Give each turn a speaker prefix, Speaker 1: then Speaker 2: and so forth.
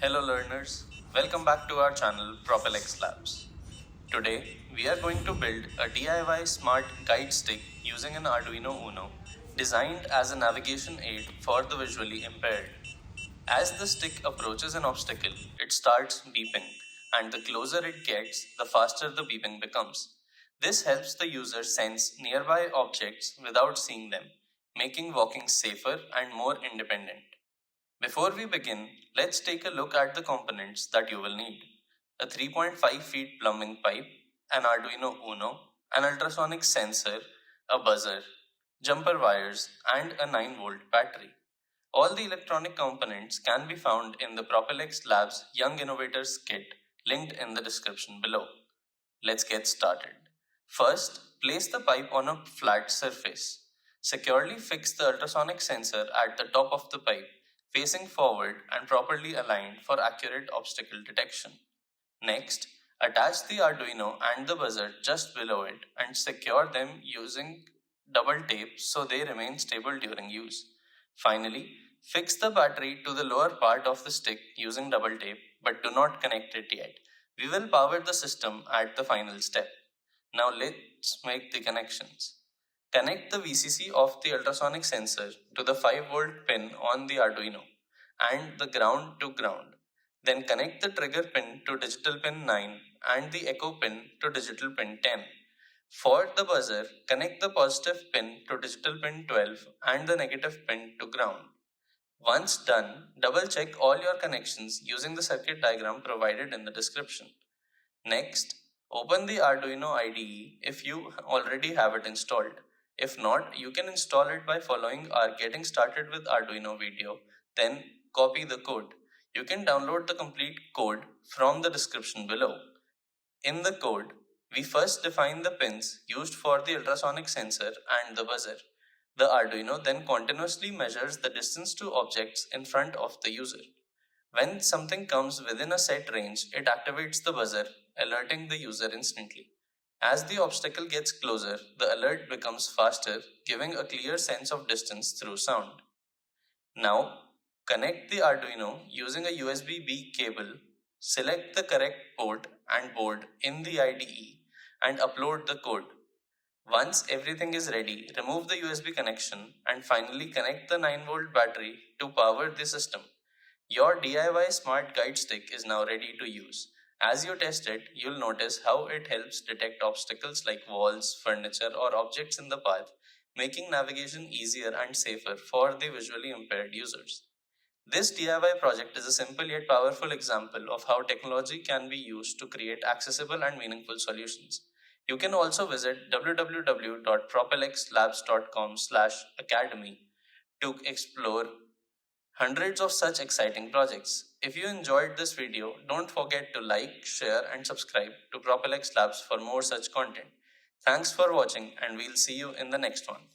Speaker 1: Hello learners, welcome back to our channel PropelX Labs. Today we are going to build a DIY smart guide stick using an Arduino Uno designed as a navigation aid for the visually impaired. As the stick approaches an obstacle, it starts beeping, and the closer it gets, the faster the beeping becomes. This helps the user sense nearby objects without seeing them, making walking safer and more independent. Before we begin, let's take a look at the components that you will need. A 3.5 feet plumbing pipe, an Arduino Uno, an ultrasonic sensor, a buzzer, jumper wires, and a 9-volt battery. All the electronic components can be found in the PropelX Labs Young Innovators Kit linked in the description below. Let's get started. First, place the pipe on a flat surface. Securely fix the ultrasonic sensor at the top of the pipe, facing forward and properly aligned for accurate obstacle detection. Next, attach the Arduino and the buzzer just below it and secure them using double tape so they remain stable during use. Finally, fix the battery to the lower part of the stick using double tape, but do not connect it yet. We will power the system at the final step. Now let's make the connections. Connect the VCC of the ultrasonic sensor to the 5-volt pin on the Arduino and the ground to ground. Then connect the trigger pin to digital pin 9 and the echo pin to digital pin 10. For the buzzer, connect the positive pin to digital pin 12 and the negative pin to ground. Once done, double check all your connections using the circuit diagram provided in the description. Next, open the Arduino IDE if you already have it installed. If not, you can install it by following our Getting Started with Arduino video, then copy the code. You can download the complete code from the description below. In the code, we first define the pins used for the ultrasonic sensor and the buzzer. The Arduino then continuously measures the distance to objects in front of the user. When something comes within a set range, it activates the buzzer, alerting the user instantly. As the obstacle gets closer, the alert becomes faster, giving a clear sense of distance through sound. Now, connect the Arduino using a USB-B cable, select the correct port and board in the IDE, and upload the code. Once everything is ready, remove the USB connection and finally connect the 9-volt battery to power the system. Your DIY smart guide stick is now ready to use. As you test it, you'll notice how it helps detect obstacles like walls, furniture, or objects in the path, making navigation easier and safer for the visually impaired users. This DIY project is a simple yet powerful example of how technology can be used to create accessible and meaningful solutions. You can also visit www.propelxlabs.com/academy to explore hundreds of such exciting projects. If you enjoyed this video, don't forget to like, share, and subscribe to PropelX Labs for more such content. Thanks for watching, and we'll see you in the next one.